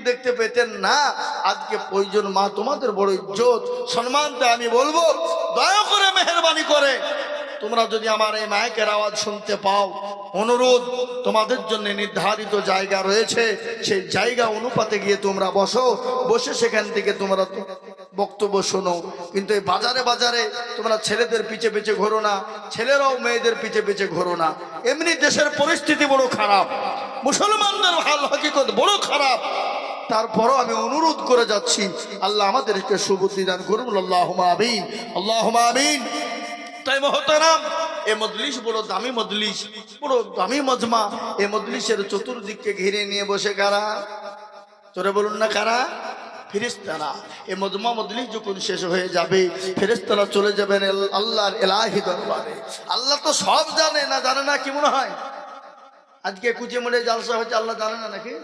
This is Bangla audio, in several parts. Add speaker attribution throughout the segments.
Speaker 1: দেখতে পেতেন না। আজকে প্রয়োজন মা তোমাদের বড় ইজ্জত সম্মান দেয়। আমি বলবো দয়া করে মেহেরবানি করে তোমরা যদি আমার এই মাইকের আওয়াজ শুনতে পাও, অনুরোধ তোমাদের জন্য নির্ধারিত জায়গা রয়েছে, সেই জায়গা অনুপাতে গিয়ে তোমরা বসো, বসে সেখান থেকে তোমরা বক্তব্য শোনো। কিন্তু এই বাজারে বাজারে তোমরা ছেলেদের পিছে পিছে ঘোরো না, ছেলেরাও মেয়েদের পিছে পিছে ঘোরো না। এমনি দেশের পরিস্থিতি বড় খারাপ, মুসলমানদের হাল হকিকত বড় খারাপ। তারপরও আমি অনুরোধ করে যাচ্ছি, আল্লাহ আমাদেরকে সুবুদ্ধি দান করুন। আল্লাহুম্মা আমিন, আল্লাহুম্মা আমিন। তাই মহতারাম, এই মজলিস বড় দামি মজলিস, বড় দামি মজমা। এই মজলিসের চতুর্দিককে ঘিরে নিয়ে বসে কারা? তোরে বলুন না কারা? ফেরেশতারা। এই মজমা মজলিস যখন শেষ হয়ে যাবে, ফেরেশতারা চলে যাবেন আল্লাহর ইলাহি দরবারে। আল্লাহ তো সব জানে, না জানে না কি মনে হয়? আজকে কুচিমুড়ে জালসা হচ্ছে, আল্লাহ জানে না নাকি?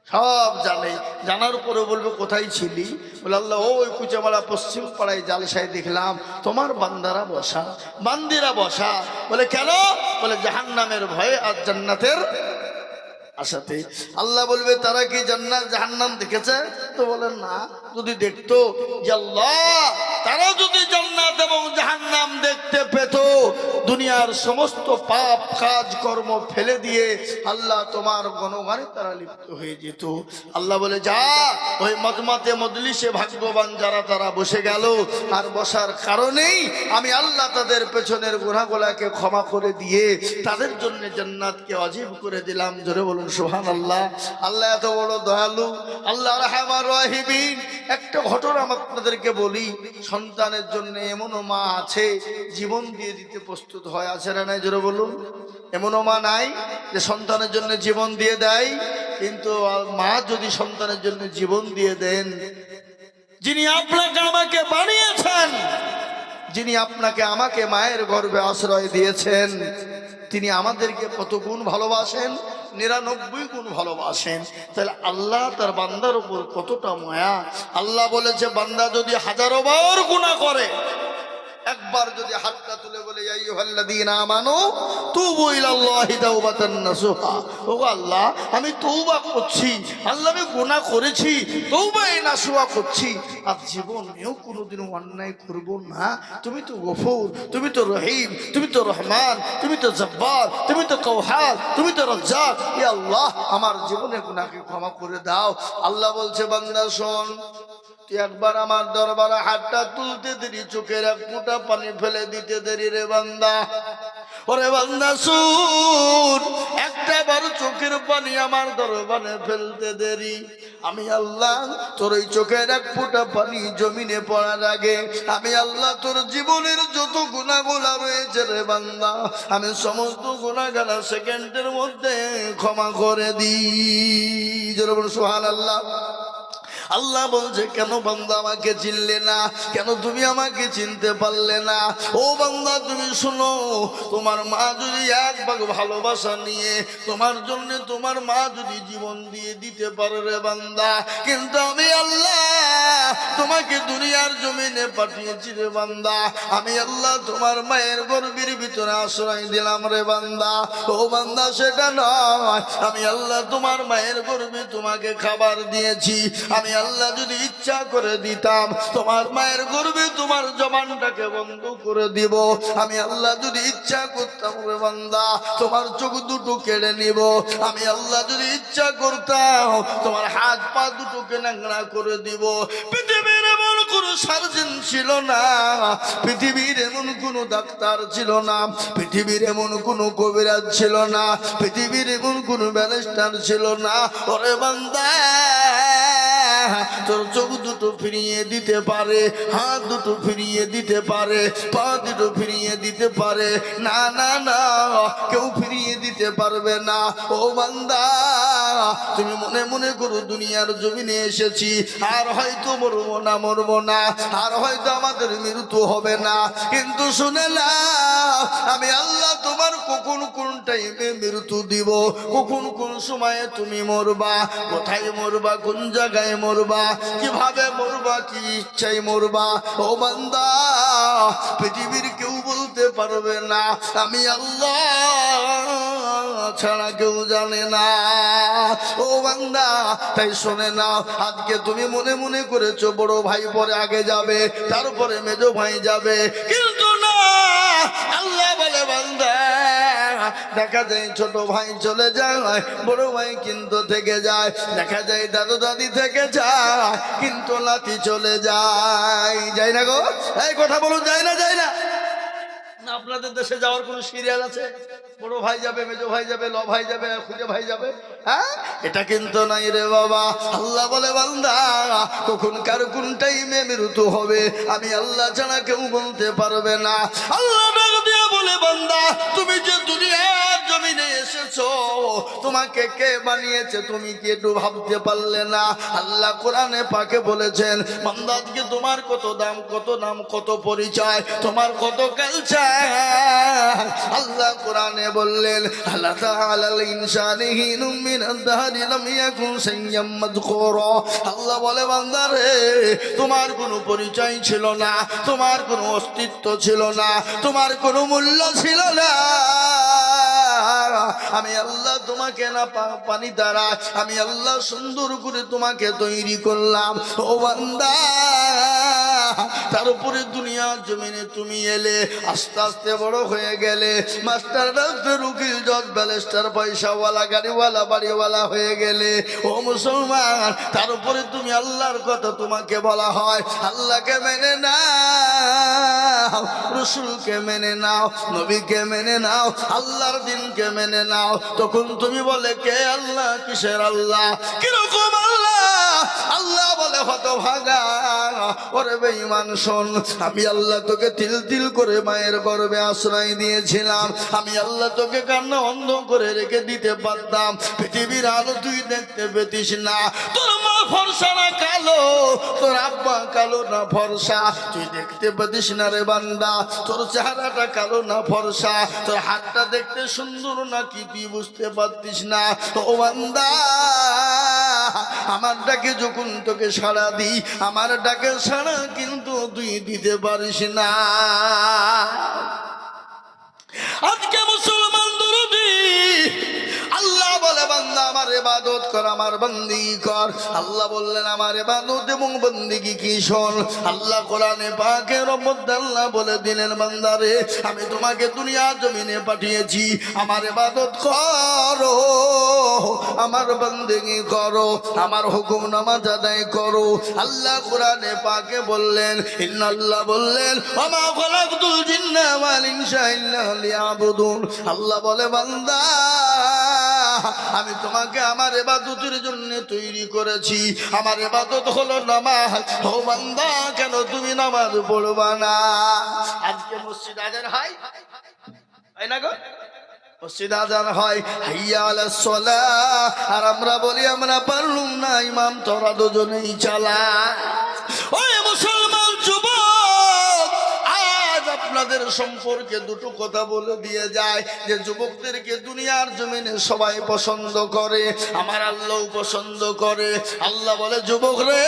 Speaker 1: সব জানে। জানার পরে বলবে কোথায় ছিলি? বলে আল্লাহ ওই কুচামালা পশ্চিম পাড়ায় জালসায় দেখলাম তোমার বান্দারা বসা, বান্দিরা বসা। বলে কেন? বলে জাহান্নামের ভয়ে আর জান্নাতের আশাতে। আল্লাহ বলবে তারা কি জান্নাত জাহান্নাম দেখেছে? তো বলেন না। যদি দেখতো, যে আল্লাহ তারা যদি জান্নাত এবং জাহান্নাম দেখতে পেত, দুনিয়ার সমস্ত পাপ কাজ কর্ম ফেলে দিয়ে আল্লাহ তোমার গণগানে তারা লিপ্ত হয়ে যেত। আল্লাহ বলে যা, ওই মজমাতে মজলিসে ভাগ্যবান যারা তারা বসে গেল, আর বসার কারণেই আমি আল্লাহ তাদের পেছনের গুনাহগুলোকে ক্ষমা করে দিয়ে তাদের জন্য জান্নাতকে ওয়াজিব করে দিলাম। জোরে বলুন সুবহানাল্লাহ। আল্লাহ এত বড় দয়ালু, আল্লাহ রাহমান রাহিমিন। একটা ঘটনা আমি আপনাদেরকে বলি। সন্তানের জন্য এমনও মা আছে জীবন দিয়ে দিতে প্রস্তুত হয়, আছে না নাই? জোরে বলুন। এমনও মা নাই যে সন্তানের জন্য জীবন দিয়ে দেয়? কিন্তু মা যদি সন্তানের জন্য জীবন দিয়ে দেন, যিনি আপনাকে আমাকে বানিয়েছেন, যিনি আপনাকে আমাকে মায়ের গর্ভে আশ্রয় দিয়েছেন, তিনি আমাদেরকে কত গুণ ভালোবাসেন, 99 গুণ ভালোবাসেন। তাহলে আল্লাহ তার বান্দার উপর কতটা মায়া। আল্লাহ বলেছে বান্দা যদি 1000 বার গুনাহ করে, একবার যদি হাতটা তুলে বলে ইয়া আইয়ুহাল্লাযীনা আমানু তুবু ইলাল্লাহি তাওবাতান নাসুহা, ও আল্লাহ আমি তওবা করছি, আল্লাহ আমি গুনাহ করেছি, তওবায়ে নাসুহা করছি, আর জীবনেও কোনোদিন অন্যায় করব না। তুমি তো গফুর, তুমি তো রহিম, তুমি তো রহমান, তুমি তো জব্বার, তুমি তো কাউহার, তুমি তো রাজ্জাক। ইয়া আল্লাহ আমার জীবনের গুনাহকে ক্ষমা করে দাও। আল্লাহ বলছে বান্দা শোন, তুই একবার আমার দরবারে হাতটা তুলতে দেরি, চোখের এক ফোঁটা পানি ফেলে দিতে দেরি রে বান্দা। ওরে বান্দা শুন, একটা বার চোখের পানি আমার দরবারে ফেলতে দেরি, আমি আল্লাহ তোর ওই চোখের এক ফোঁটা পানি জমিনে পড়ার আগে আমি আল্লাহ তোর জীবনের যত গুনাহগুলো রয়েছে রে বান্দা, আমি সমস্ত গুনাহগালা সেকেন্ডের মধ্যে ক্ষমা করে দিই। জোরে বলুন সুবহানাল্লাহ। আল্লাহ বলছে কেন বান্দা আমাকে চিনলে না? কেন তুমি আমাকে চিনতে পারলে না? ও বান্দা তুমি শোনো, তোমার মা যদি এক ভাগ ভালোবাসা নিয়ে তোমার জন্য তোমার মা যদি জীবন দিয়ে দিতে পারে রে বান্দা, কিন্তু আমি আল্লাহ তোমাকে দুনিয়ার জমিনে পাঠিয়েছি রে বান্দা, আমি আল্লাহ তোমার মায়ের গর্ভের ভিতরে আশ্রয় দিলাম রে বান্দা। ও বান্দা সেটা নয়, আমি আল্লাহ তোমার মায়ের গর্ভে তোমাকে খাবার দিয়েছি, আমি আল্লাহ যদি ইচ্ছা করে দিতাম তোমার মায়ের গর্ভে তোমার জবানটাকে বন্ধ করে দিব, আমি আল্লাহ যদি ইচ্ছা করতাম রে বান্দা তোমার চোখ দুটো কেড়ে নিব, আমি আল্লাহ যদি ইচ্ছা করতাম তোমার হাত পা দুটোকে ন্যাংরা করে দিব। পৃথিবীর এমন কোন সার্জন ছিল না, পৃথিবীর এমন কোন ডাক্তার ছিল না, পৃথিবীর এমন কোন কবিরাজ ছিল না, পৃথিবীর এমন কোন ব্যারিস্টার ছিল না। ওরে বান্দা তোর চোখ দুটো ফিরিয়ে দিতে পারে, হাত দুটো ফিরিয়ে দিতে পারে, পা দুটো ফিরিয়ে দিতে পারে, না না না কেউ ফিরিয়ে দিতে পারবে না। ও বান্দা তুমি মনে মনে করো দুনিয়ার জমিনে এসেছি, আর হয়তো মরবো না, মরবো না, আর হয়তো আমাদের মৃত্যু হবে না, কিন্তু শুনে না আমি আল্লাহ তোমার কখন কোন টাইমে মৃত্যু দিব, কখন কোন সময়ে তুমি মরবা, কোথায় মরবা, কোন জায়গায় মরবা, কিভাবে মরবা, কি ইচ্ছায় মরবা। ও বান্দা পৃথিবীর কেউ বলতে পারবে না, আমি আল্লাহ ছাড়া কেউ জানে না। ও বান্দা, তাই শোনে নাও, আজকে তুমি মনে মনে করেছো বড় ভাই পরে আগে যাবে, তারপরে মেজো ভাই যাবে, কিন্তু না, আল্লাহ বলে বান্দা, দেখা যায় ছোট ভাই চলে যায়, বড় ভাই কিন্তু থেকে যায়, দেখা যায় দাদু দাদি থেকে যায়, কিন্তু নাতি চলে যায়। যায় না গো? এই কথা বলুন, যায় না? যায় না? না আপনাদের দেশে যাওয়ার কোন সিরিয়াল আছে? বড় ভাই যাবে, মেজো ভাই যাবে, ল ভাই যাবে, খুঁজে ভাই যাবে? হ্যাঁ, এটা কিন্তু নাই রে বাবা। আল্লাহ বলে বান্দা, কখন কার কোন টাইমে মৃত্যু হবে আমি আল্লাহ ছাড়া কেউ বলতে পারবে না। আল্লাহ ডাক দিয়ে বলে বান্দা, তুমি যে দুনিয়ার জমিনে এসেছো, তোমাকে কে বানিয়েছে তুমি কি একটু ভাবতে পারলে না? আল্লাহ কোরআনে পাকে বলেছেন, বান্দা আজকে তোমার কত দাম, কত নাম, কত পরিচয়, তোমার কত কালচার। আল্লাহ কোরআনে বললেন, আল্লাহ তাআলাল ইনসানি হিনুম মিনাদ দাহরি লাম ইয়াকুন শাইয়্যাম মাযকুরা। আল্লাহ বলে বান্দা রে, তোমার কোনো পরিচয় ছিল না, তোমার কোনো অস্তিত্ব ছিল না, তোমার কোনো মূল্য ছিল না। আমি আল্লাহ তোমাকে না পানি দ্বারা আমি আল্লাহ সুন্দর করে তোমাকে তৈরি করলাম। ও বান্দা, তার উপরে দুনিয়ার জমিনে তুমি এলে, আস্তে আস্তে বড় হয়ে গেলে, মাস্টার ডাক্তার উকিল জজ ব্যারিস্টার পয়সাওয়ালা গাড়িওয়ালা বাড়িওয়ালা হয়ে গেলে। ও মুসলমান, তার উপরে তুমি আল্লাহর কথা তোমাকে বলা হয়, আল্লাহকে মেনে নাও, রসুলকে মেনে নাও, নবীকে মেনে নাও, আল্লাহর দিনকে মেনে নাও। তখন তুমি বলে, কে আল্লাহ, কিসের আল্লাহ, কিরকম আল্লাহ? আল্লাহ বলে, হতভাগা, ওরে বেঈমান শোন, আমি আল্লাহ তোকে তিল তিল করে মায়ের গর্ভে আশ্রয় দিয়েছিলাম, আমি আল্লাহ তোকে কান্না অন্ধ করে রেখে দিতে পারতাম, পৃথিবীর আলো তুই দেখতে পেতিস না, তোর মা ফর্সা না কালো, তোর আব্বা কালো না ফর্সা, তুই দেখতে পেতিস না রে বান্দা, তোর চেহারাটা কালো না ফর্সা, তোর হাতটা দেখতে সুন্দর নাকি তুই বুঝতে পারতিস না। ও বান্দা, আমার ডাকে যখন তোকে সাড়া দিই, আমার ডাকে সাড়া কিন্তু তুই দিতে পারিস না। আজকে মুসলমান দরদি, আল্লাহ বলে বান্দা আমার ইবাদত কর, আমার বন্দেগী কর। আল্লাহ বললেন আমার ইবাদত এবং বন্দেগী কি শোন। আল্লাহ কোরআনে পাকের মধ্যে আল্লাহ বলে দিলেন, বান্দারে আমি তোমাকে দুনিয়ার জমিনে পাঠিয়েছি, আমার ইবাদত করো, আমার বন্দেগী করো, আমার হুকুম নামাজ আদায় করো। আল্লাহ কোরআনে পাকে বললেন, ইন্নাল্লাহ বললেন, ওমা খালাকতুল জিন্না ওয়াল ইনসা ইল্লা লিয়াবুদুন। আল্লাহ বলে বান্দা, আমি তোমাকে আমার ইবাদতের জন্য তৈরি করেছি, আমার ইবাদত হলো নামাজ। ও বান্দা, কেন তুমি নামাজ পড়বা না? আজকে মসজিদ আজান হয়, তাই না গো? মসজিদ আজান হয়, হাইয়া আলাস সালাহ, আর আমরা বলি আমরা পারলুম না, ইমাম তোরা দুজনেই চালা। ওই মুসলমান যুবক, আজ আপনাদের সম্পর্কে দুটো কথা বলে দিয়ে যায়, যে যুবকদেরকে দুনিয়ার জমিনে সবাই পছন্দ করে, আমার আল্লাহও পছন্দ করে। আল্লাহ বলে, যুবক রে,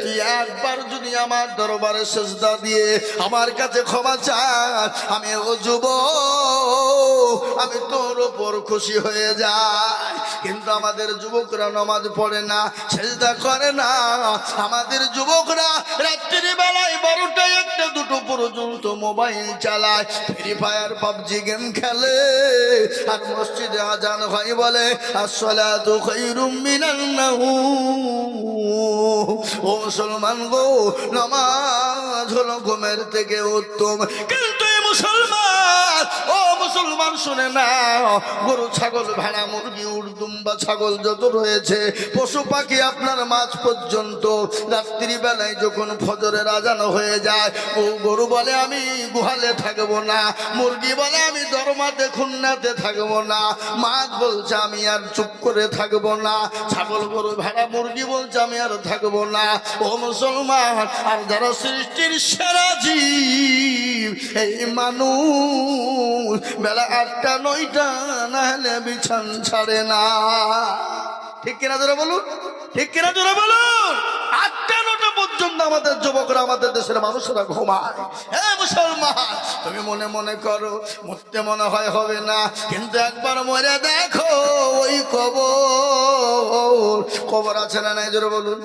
Speaker 1: তুই একবার যদি আমার দরবারে সিজদা দিয়ে আমার কাছে ক্ষমা চাস, আমি ও যুবক, আমি তোর উপর খুশি হয়ে যাই। কিন্তু আমাদের যুবকরা নামাজ পড়ে না, সিজদা করে না। আমাদের যুবকরা রাত্রি বেলায় 12টা 1টা 2টো পর্যন্ত মোবাইল চালায়, ফ্রি ফায়ার পাবজি গেম খেলে, আর মসজিদে আজান হয় বলে আসসালাতু খায়রুম মিনান নাওম। ও মুসলমান গো, নামাজ হলো ঘুমের থেকে উত্তম। কিন্তু এই মুসলমান, ও মুসলমান শুনে না, গরু ছাগল ভেড়া মুরগি উট দুম্বা ছাগল যত রয়েছে, পশু পাখি আপনার মাছ পর্যন্ত রাত্রি বেলায় যখন ফজরের আজান হয়ে যায়, ও গরু বলে আমি গুহালে থাকবো না, মুরগি বলে আমি দরমাতে খুন্নাতে থাকবো না, মাছ বলছে আমি আর চুপ করে থাকবো না, ছাগল গরু ভেড়া মুরগি বলছে আমি আর থাকবো না। ও মুসলমান, আর যারা সৃষ্টির সেরা জীব, এই মানুষ বেলা 8টা 9টা না হলে বিছান ছাড়ে না। ঠিক কিনা জোরে বলুন, ঠিক কিনা জোরে বলুন। 8টা 9টা পর্যন্ত আমাদের যুবকরা, আমাদের দেশের মানুষেরা ঘুমায়। হ্যাঁ মুসলমান, তুমি মনে মনে করো মরতে মনে হয় হবে না, কিন্তু একবার মরে দেখো ওই কবর। কবর আছে না নাই জোরে বলুন,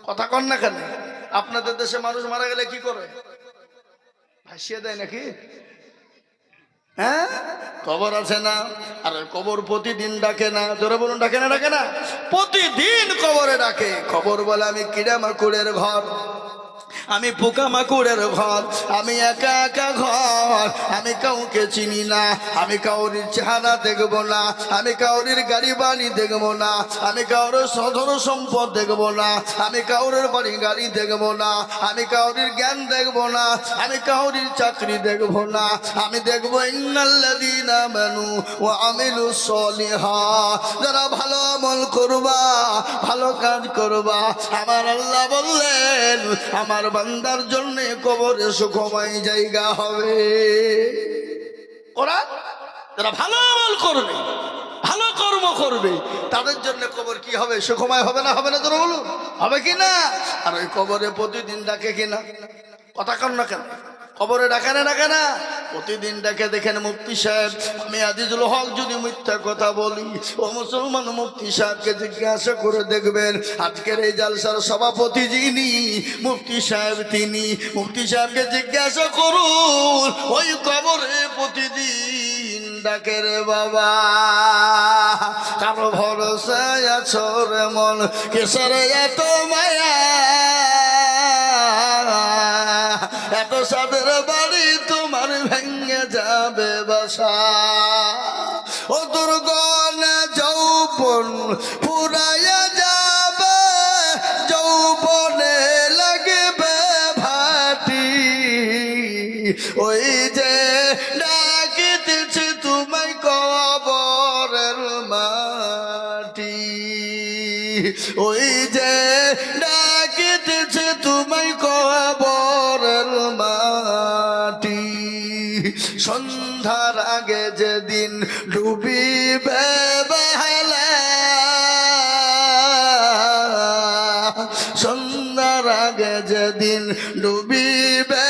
Speaker 1: কথা কন না কেন? আপনাদের দেশে মানুষ মারা গেলে কি করে? ভাসিয়ে দেয় নাকি? হ্যাঁ, কবর আছে না? আর কবর প্রতিদিন ডাকে না, জোরে বলুন, ডাকে না? ডাকে না? প্রতিদিন কবরে ডাকে। কবর বলে আমি কিড়া মাকুড়ের ঘর, আমি পোকা মাকুড়ের ঘর, আমি একা একা ঘর, আমি কাউকে চিনি না, আমি কাউরির চেহারা দেখবো না, আমি কাউরির গাড়ি বাড়ি দেখবো না, আমি কাউরের সধর সম্পদ দেখবো না, আমি কাউরের বাড়ি গাড়ি দেখবো না, আমি কাউরির জ্ঞান দেখবো না, আমি কাউরির চাকরি দেখবো না, আমি দেখবো ইন্নাল্লাযীনা আমানু ওয়া আমিলুস সলিহাত, যারা ভালো আমল করবা, ভালো কাজ করবা, আমার আল্লাহ বললেন আমার বান্দার জন্য কবরে সুখময় জায়গা হবে। কোরআন, যারা ভালো আমল করবে, ভালো কর্ম করবে, তাদের জন্য কবর কি হবে? সুখময় হবে না? হবে না? তোরা বলুন, হবে কি না? আর ওই কবরে প্রতিদিন ডাকে কিনা? কথা কন না কেন? কবরে ডাকে না? ডাকে না? প্রতিদিন ডাকে। দেখেন মুফতি সাহেব, আমি আজিজুল হক যদি মিথ্যা কথা বলি, ও মুসলমান মুফতি সাহেবকে জিজ্ঞাসা করে দেখবেন, আজকের এই জালসার সভাপতি যিনি মুফতি সাহেব, তিনি মুফতি সাহেবকে জিজ্ঞাসা করুন, ওই কবরে প্রতিদিন ডাকে রে বাবা। কারো ভরসায় আছো রে মন, কিসের এত মায়া, এত সাদের বাড়ি তোমার ভেঙে যাবে বাসা, ও দুর্গনে যৌবন পুরাইয়া যাবে, যৌবনে লাগবে ভাটি, ওই যে ডাকিতেছে তোমায় কবরের মাটি, ওই যে ডাকিতেছে তোমায় কবরের মাটি। সন্ধ্যার আগে যেদিন ডুবিবে বেলা, সন্ধ্যার আগে যেদিন ডুবিবে